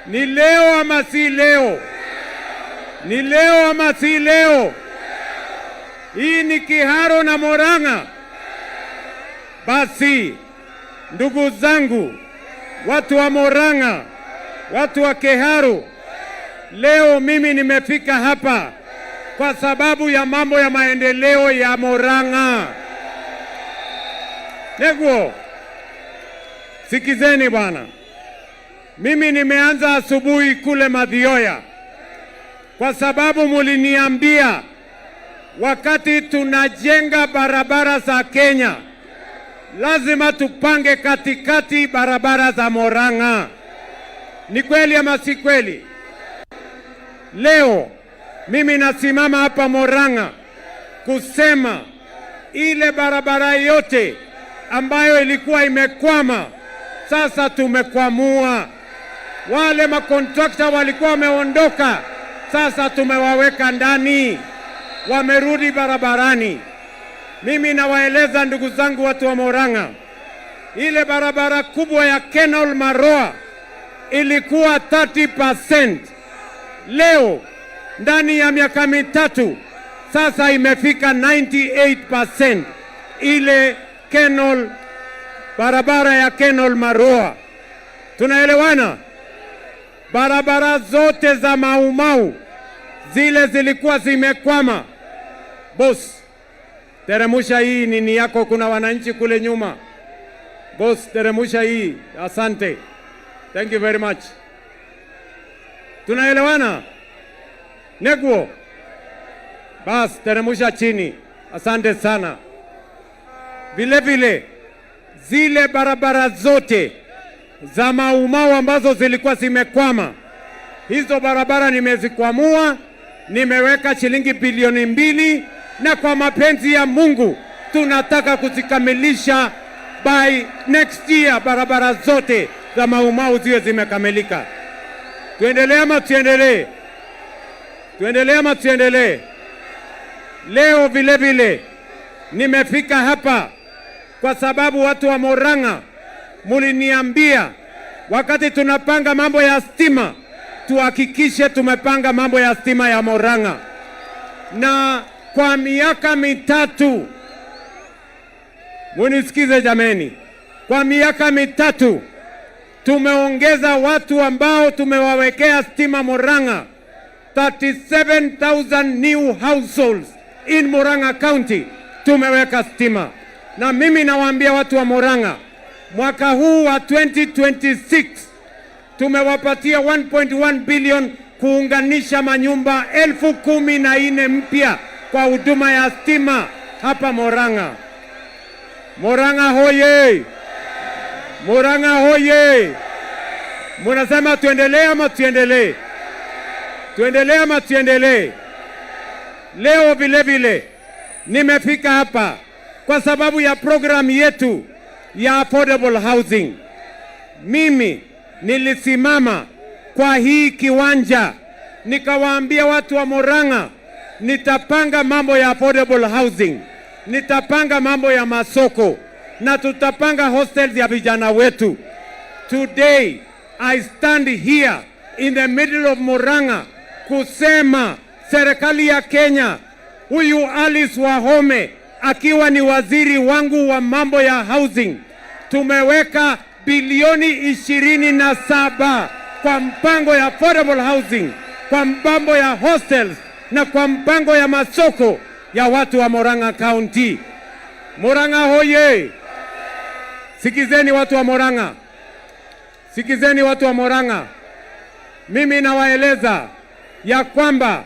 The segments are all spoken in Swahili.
Ni leo ama si leo? Ni leo ama si leo? Hii ni Kiharo na Murang'a. Basi ndugu zangu, watu wa Murang'a, watu wa Kiharo, leo mimi nimefika hapa kwa sababu ya mambo ya maendeleo ya Murang'a. Neguo, sikizeni bwana. Mimi nimeanza asubuhi kule Mathioya kwa sababu muliniambia wakati tunajenga barabara za Kenya lazima tupange katikati barabara za Murang'a. Ni kweli ama si kweli? Leo mimi nasimama hapa Murang'a kusema ile barabara yote ambayo ilikuwa imekwama sasa tumekwamua. Wale makontrakta walikuwa wameondoka, sasa tumewaweka ndani, wamerudi barabarani. Mimi nawaeleza ndugu zangu watu wa Murang'a, ile barabara kubwa ya Kenol Maroa ilikuwa 30%. Leo ndani ya miaka mitatu sasa imefika 98%. Ile Kenol, barabara ya Kenol Maroa. Tunaelewana? Barabara zote za Mau Mau zile zilikuwa zimekwama. Boss, teremusha hii nini yako, kuna wananchi kule nyuma. Boss, teremusha hii. Asante. Thank you very much. Tunaelewana? Neguo. Bas, teremusha chini. Asante sana. Vile vile zile barabara zote za Mau Mau ambazo zilikuwa zimekwama, hizo barabara nimezikwamua, nimeweka shilingi bilioni 2, na kwa mapenzi ya Mungu tunataka kuzikamilisha by next year. Barabara zote za Mau Mau ziwe zimekamilika. Tuendelee ama tuendelee? Tuendelee ama tuendelee? Leo vile vile nimefika hapa kwa sababu watu wa Murang'a muliniambia wakati tunapanga mambo ya stima tuhakikishe tumepanga mambo ya stima ya Murang'a. Na kwa miaka mitatu, munisikize jameni, kwa miaka mitatu tumeongeza watu ambao tumewawekea stima Murang'a. 37,000 new households in Murang'a County tumeweka stima. Na mimi nawaambia watu wa Murang'a, mwaka huu wa 2026 tumewapatia 1.1 billion kuunganisha manyumba 14,000 mpya kwa huduma ya stima hapa Murang'a. Murang'a hoye! Murang'a hoye! Munasema tuendelee ama tuendelee? Tuendelee ama tuendelee? Leo vile vile nimefika hapa kwa sababu ya program yetu ya affordable housing. Mimi nilisimama kwa hii kiwanja nikawaambia watu wa Murang'a, nitapanga mambo ya affordable housing, nitapanga mambo ya masoko, na tutapanga hostels ya vijana wetu. Today I stand here in the middle of Murang'a kusema serikali ya Kenya, huyu Alice Wahome akiwa ni waziri wangu wa mambo ya housing, tumeweka bilioni 27 kwa mpango ya affordable housing, kwa mpango ya hostels na kwa mpango ya masoko ya watu wa Murang'a County. Murang'a hoye! Sikizeni watu wa Murang'a. Sikizeni watu wa Murang'a. Mimi nawaeleza ya kwamba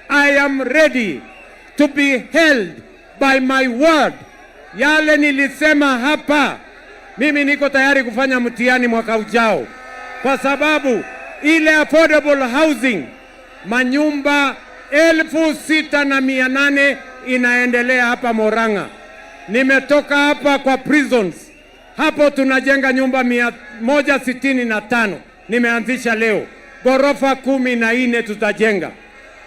I am ready to be held by my word. Yale nilisema hapa, mimi niko tayari kufanya mtihani mwaka ujao, kwa sababu ile affordable housing manyumba 6,800 inaendelea hapa Murang'a. Nimetoka hapa kwa prisons, hapo tunajenga nyumba 165 nimeanzisha leo, ghorofa 14 tutajenga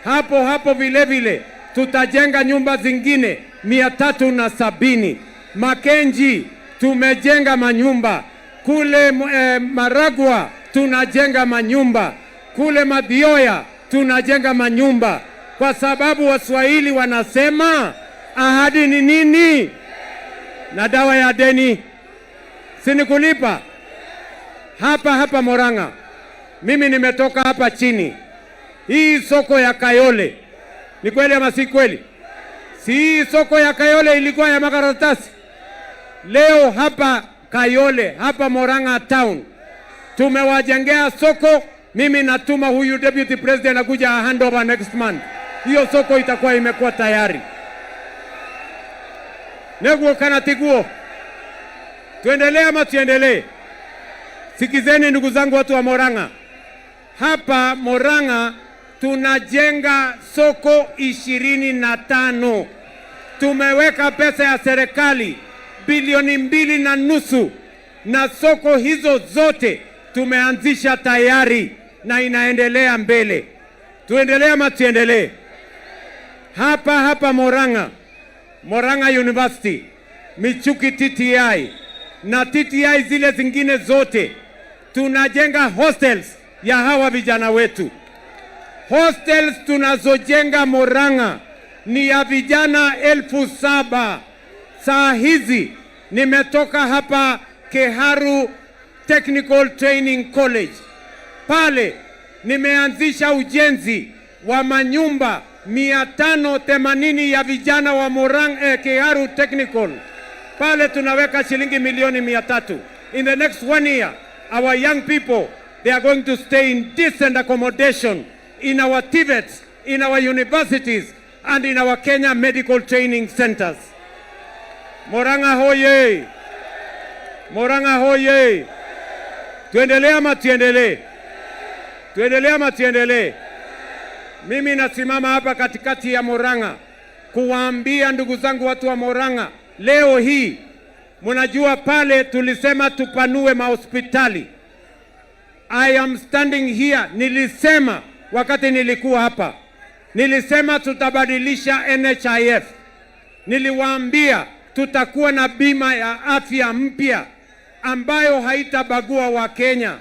hapo hapo. Vile vile tutajenga nyumba zingine 370. Makenji tumejenga manyumba kule, Maragwa tunajenga manyumba. kule Mathioya tunajenga manyumba, kwa sababu Waswahili wanasema ahadi ni nini? Na dawa ya deni si kulipa. Hapa Murang'a, mimi nimetoka hapa chini. Hii soko ya Kayole ni kweli ama si kweli? Si hii soko ya Kayole ilikuwa ya makaratasi? Leo hapa Kayole, hapa Murang'a town tumewajengea soko. Mimi natuma huyu deputy president akuja handover next month. Hiyo soko itakuwa imekuwa tayari. Neguo kana tiguo. Tuendelee ama tuendelee? Sikizeni ndugu zangu watu wa Murang'a. Hapa Murang'a tunajenga soko 25. Tumeweka pesa ya serikali bilioni 2.5 na soko hizo zote tumeanzisha tayari na inaendelea mbele. Tuendelee ama tuendelee? Hapa Murang'a University, Michuki TTI na TTI zile zingine zote tunajenga hostels ya hawa vijana wetu. Hostels tunazojenga Murang'a ni ya vijana 7,000. Saa hizi nimetoka hapa Keharu Technical Training College. Pale nimeanzisha ujenzi wa manyumba 580 ya vijana wa Murang'a Keharu Technical. Pale tunaweka shilingi milioni 300. In the next 1 year, our young people, they are going to stay in decent accommodation in our TVETs, in our universities, and in our Kenya medical training centers. Murang'a hoye! Murang'a hoye! Tuendelee ama tuendelee? Tuendelee ama tuendelee? Mimi nasimama hapa katikati ya Murang'a kuwaambia ndugu zangu watu wa Murang'a, leo hii mnajua pale tulisema tupanue mahospitali. I am standing here, nilisema wakati nilikuwa hapa, nilisema tutabadilisha NHIF. Niliwaambia tutakuwa na bima ya afya mpya ambayo haitabagua Wakenya.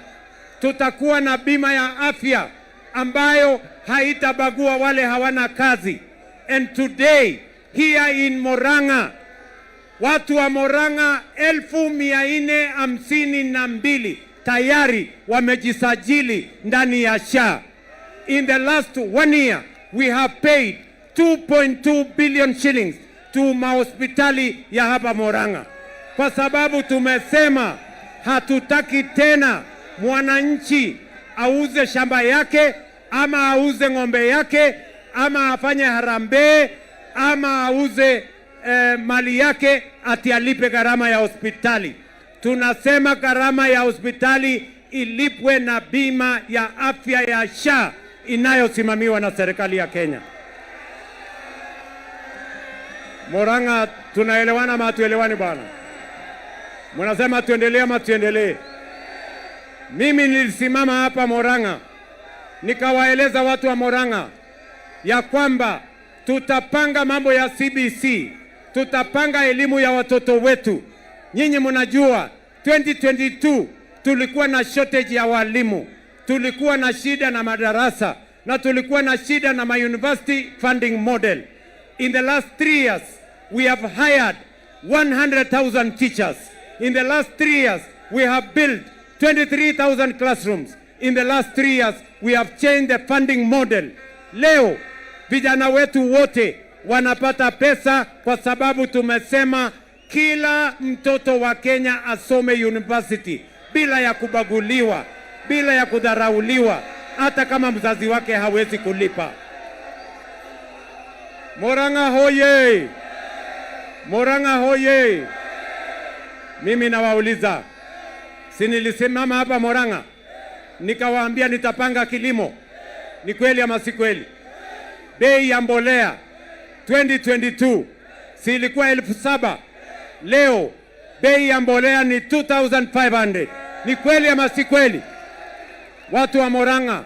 Tutakuwa na bima ya afya ambayo haitabagua wale hawana kazi. And today here in Murang'a, watu wa Murang'a 452 tayari wamejisajili ndani ya SHA. In the last 1 year, we have paid 2.2 billion shillings to mahospitali ya hapa Murang'a, kwa sababu tumesema hatutaki tena mwananchi auze shamba yake ama auze ng'ombe yake ama afanye harambee ama auze mali yake ati alipe gharama ya hospitali. Tunasema gharama ya hospitali ilipwe na bima ya afya ya SHA inayosimamiwa na serikali ya Kenya. Murang'a, tunaelewana ama tuelewani bwana? Mnasema tuendelee ama tuendelee? Mimi nilisimama hapa Murang'a nikawaeleza watu wa Murang'a ya kwamba tutapanga mambo ya CBC, tutapanga elimu ya watoto wetu. Nyinyi mnajua 2022 tulikuwa na shortage ya walimu, tulikuwa na shida na madarasa, na tulikuwa na shida na university funding model. In the last 3 years we have hired 100,000 teachers. In the last 3 years we have built 23,000 classrooms. In the last 3 years we have changed the funding model. Leo vijana wetu wote wanapata pesa kwa sababu tumesema kila mtoto wa Kenya asome university bila ya kubaguliwa, bila ya kudharauliwa, hata kama mzazi wake hawezi kulipa. Murang'a hoye! Murang'a hoye! Mimi nawauliza, si nilisimama hapa Murang'a nikawaambia nitapanga kilimo? Ni kweli ama si kweli? Bei ya mbolea 2022 si ilikuwa 7,000? Leo bei ya mbolea ni 2,500. Ni kweli ama si kweli? Watu wa Murang'a,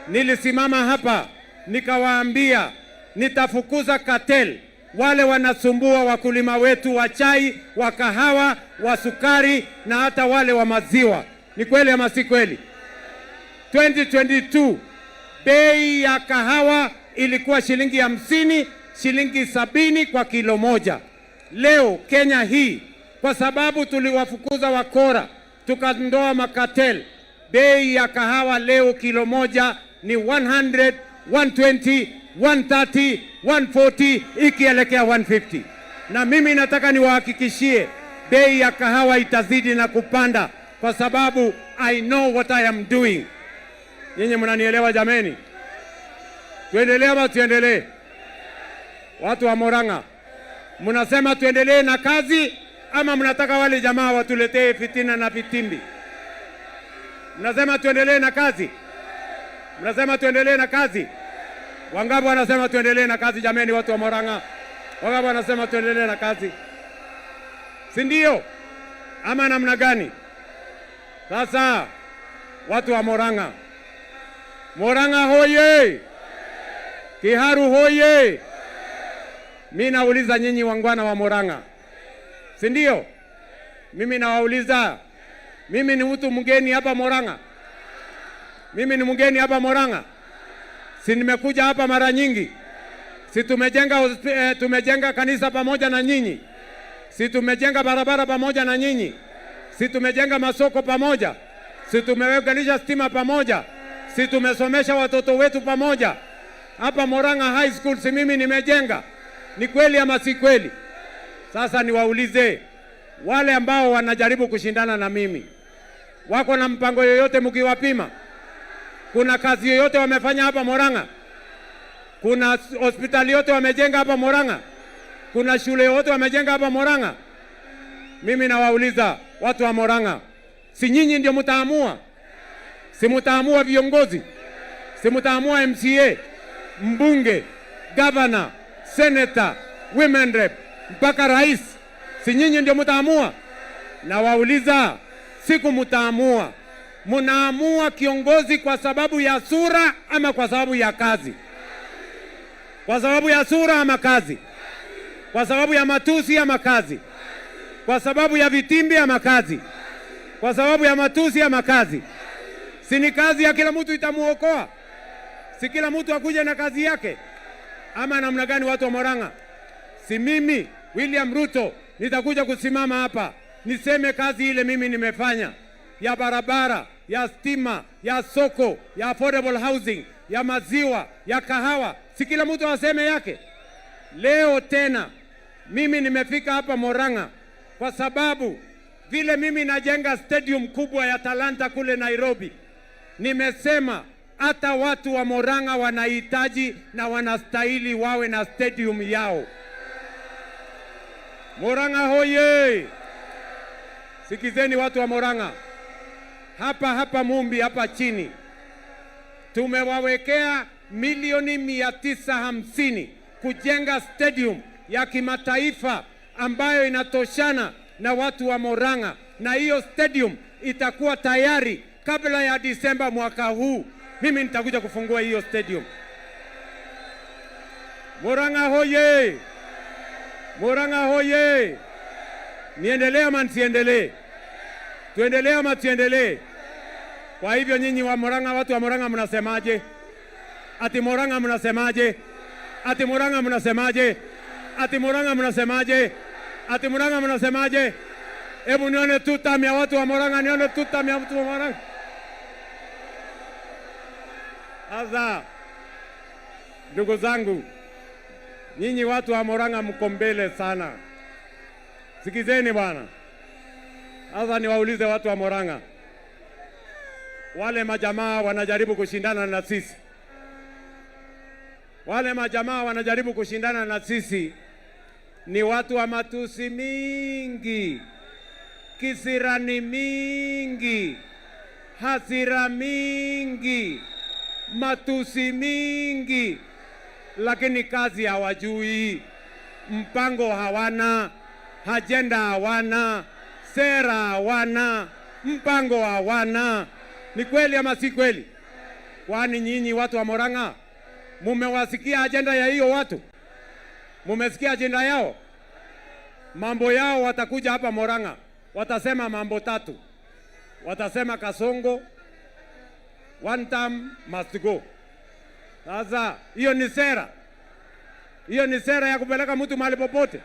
nilisimama hapa nikawaambia nitafukuza cartel, wale wanasumbua wakulima wetu wa chai, wa kahawa, wa sukari na hata wale wa maziwa. Ni kweli ama si kweli? 2022 bei ya kahawa ilikuwa shilingi 50, shilingi 70 kwa kilo moja. Leo Kenya hii, kwa sababu tuliwafukuza wakora, tukandoa makatel, bei ya kahawa leo kilo moja ni 100, 120, 130, 140 ikielekea 150. Na mimi nataka niwahakikishie bei ya kahawa itazidi na kupanda, kwa sababu I know what I am doing. Nyinyi mnanielewa jameni? Tuendelee ama tuendelee? Watu wa Murang'a, mnasema tuendelee na kazi ama mnataka wale jamaa watuletee fitina na vitimbi? Mnasema tuendelee na kazi? Mnasema tuendelee na kazi? Wangapi wanasema tuendelee na kazi jameni, watu wa Murang'a? Wangapi wanasema tuendelee na kazi? Si ndio? Ama namna gani? Sasa watu wa Murang'a, Murang'a hoye! Kiharu hoye! Mimi nauliza nyinyi wangwana wa Murang'a, si ndio? Mimi nawauliza, mimi ni mtu mgeni hapa Murang'a? Mimi ni mgeni hapa Murang'a? Si nimekuja hapa mara nyingi? Si tumejenga kanisa pamoja na nyinyi? Si tumejenga barabara pamoja na nyinyi? Si tumejenga masoko pamoja? Si tumeunganisha stima pamoja? Si tumesomesha watoto wetu pamoja? Hapa Murang'a High School si mimi nimejenga? Ni kweli ama si kweli? Sasa niwaulize wale ambao wanajaribu kushindana na mimi, wako na mpango yoyote mkiwapima? Kuna kazi yoyote wamefanya hapa Murang'a? Kuna hospitali yote wamejenga hapa Murang'a? Kuna shule yote wamejenga hapa Murang'a? Mimi nawauliza watu wa Murang'a, si nyinyi ndio mtaamua? Si mtaamua viongozi? Si mtaamua MCA, mbunge, governor, senator, women rep, mpaka rais? Si nyinyi ndio mtaamua? Na wauliza, siku mtaamua, munaamua kiongozi kwa sababu ya sura ama kwa sababu ya kazi? Kwa sababu ya sura ama kazi? Kwa sababu ya matusi ama kazi? Kwa sababu ya vitimbi ama kazi? Kwa sababu ya matusi ama kazi? Si ni kazi ya kila mtu itamuokoa? Si kila mtu akuje na kazi yake? Ama namna gani watu wa Murang'a? Si mimi William Ruto nitakuja kusimama hapa niseme kazi ile mimi nimefanya ya barabara, ya stima, ya soko, ya affordable housing, ya maziwa, ya kahawa, si kila mtu aseme yake? Leo tena mimi nimefika hapa Murang'a kwa sababu vile mimi najenga stadium kubwa ya Talanta kule Nairobi, nimesema hata watu wa Murang'a wanahitaji na wanastahili wawe na stadium yao. Murang'a hoye! Sikizeni watu wa Murang'a, hapa Mumbi hapa chini tumewawekea milioni 950 kujenga stadium ya kimataifa ambayo inatoshana na watu wa Murang'a, na hiyo stadium itakuwa tayari kabla ya Disemba mwaka huu. Mimi nitakuja kufungua hiyo stadium. Murang'a hoye! Murang'a hoye! Niendelee ama nisiendelee? Tuendelee ama tuendelee? Kwa hivyo nyinyi wa Murang'a, watu wa Murang'a mnasemaje? Ati Murang'a mnasemaje? Ati Murang'a mnasemaje? Ati Murang'a mnasemaje? Ati Murang'a mnasemaje? Hebu nione tutam ya watu wa Murang'a, nione tutam ya watu wa Murang'a. Sasa ndugu zangu, nyinyi watu wa Murang'a mko mbele sana. Sikizeni bwana. Sasa niwaulize watu wa Murang'a, wale majamaa wanajaribu kushindana na sisi, wale majamaa wanajaribu kushindana na sisi ni watu wa matusi mingi, kisirani mingi, hasira mingi, matusi mingi, lakini kazi hawajui, mpango hawana, ajenda hawana, sera hawana, mpango hawana. Ni kweli ama si kweli? Kwani nyinyi watu wa Murang'a mumewasikia ajenda ya hiyo watu? Mumesikia ajenda yao? Mambo yao watakuja hapa Murang'a, watasema mambo tatu. Watasema Kasongo, one term must go. Sasa hiyo ni sera, hiyo ni sera ya kupeleka mtu mahali popote?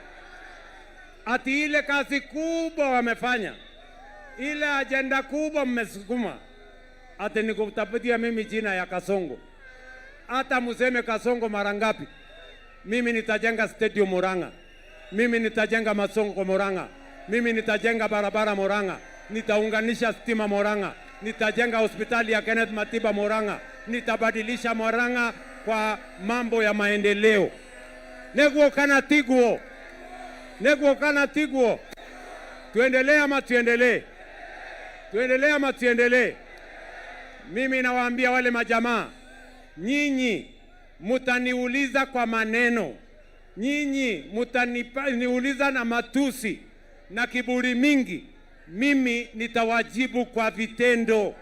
Ati ile kazi kubwa wamefanya, ile ajenda kubwa mmesukuma, ati ni kutafutia mimi jina ya Kasongo. Hata museme Kasongo mara ngapi, mimi nitajenga stadium Murang'a, mimi nitajenga masongo Murang'a, mimi nitajenga barabara Murang'a, nitaunganisha stima Murang'a, nitajenga hospitali ya Kenneth Matiba Murang'a, nitabadilisha Murang'a kwa mambo ya maendeleo. Neguo kana tiguo. Tuendelee ama tuendelee? Tuendelee ama tuendelee? Mimi nawaambia wale majamaa, nyinyi mutaniuliza kwa maneno, nyinyi mutaniuliza na matusi na kiburi mingi, mimi nitawajibu kwa vitendo.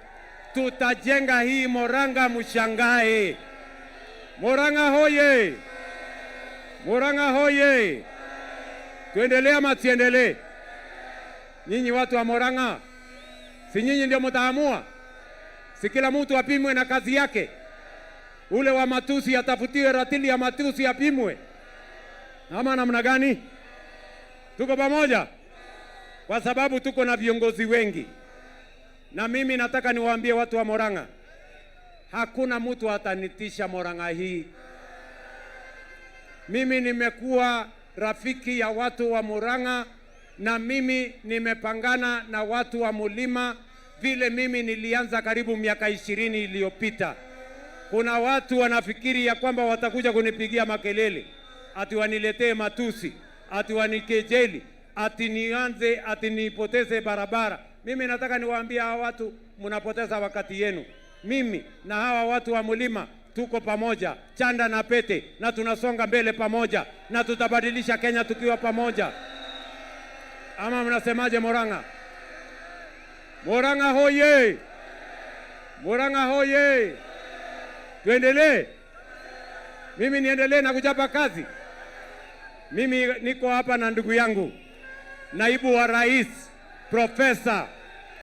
Tutajenga hii Murang'a, mshangae. Murang'a hoye! Murang'a hoye! Tuendelee ama tuendelee? Nyinyi watu wa Murang'a, si nyinyi ndio mtaamua? Si kila mtu apimwe na kazi yake? Ule wa matusi atafutiwe ratili ya matusi apimwe, ama namna gani? Tuko pamoja? Kwa sababu tuko na viongozi wengi, na mimi nataka niwaambie watu wa Murang'a, hakuna mtu atanitisha Murang'a hii. Mimi nimekuwa rafiki ya watu wa Murang'a, na mimi nimepangana na watu wa Mulima vile mimi nilianza karibu miaka 20 iliyopita. Kuna watu wanafikiri ya kwamba watakuja kunipigia makelele, ati waniletee matusi, ati wanikejeli, ati nianze, ati nipoteze barabara. Mimi nataka niwaambie hawa watu, mnapoteza wakati yenu. Mimi na hawa watu wa Mulima tuko pamoja, chanda na pete, na tunasonga mbele pamoja, na tutabadilisha Kenya tukiwa pamoja. Ama mnasemaje Murang'a? Murang'a hoye! Murang'a hoye! Tuendelee? Mimi niendelee na kuchapa kazi? Mimi niko hapa na ndugu yangu, naibu wa rais, Profesa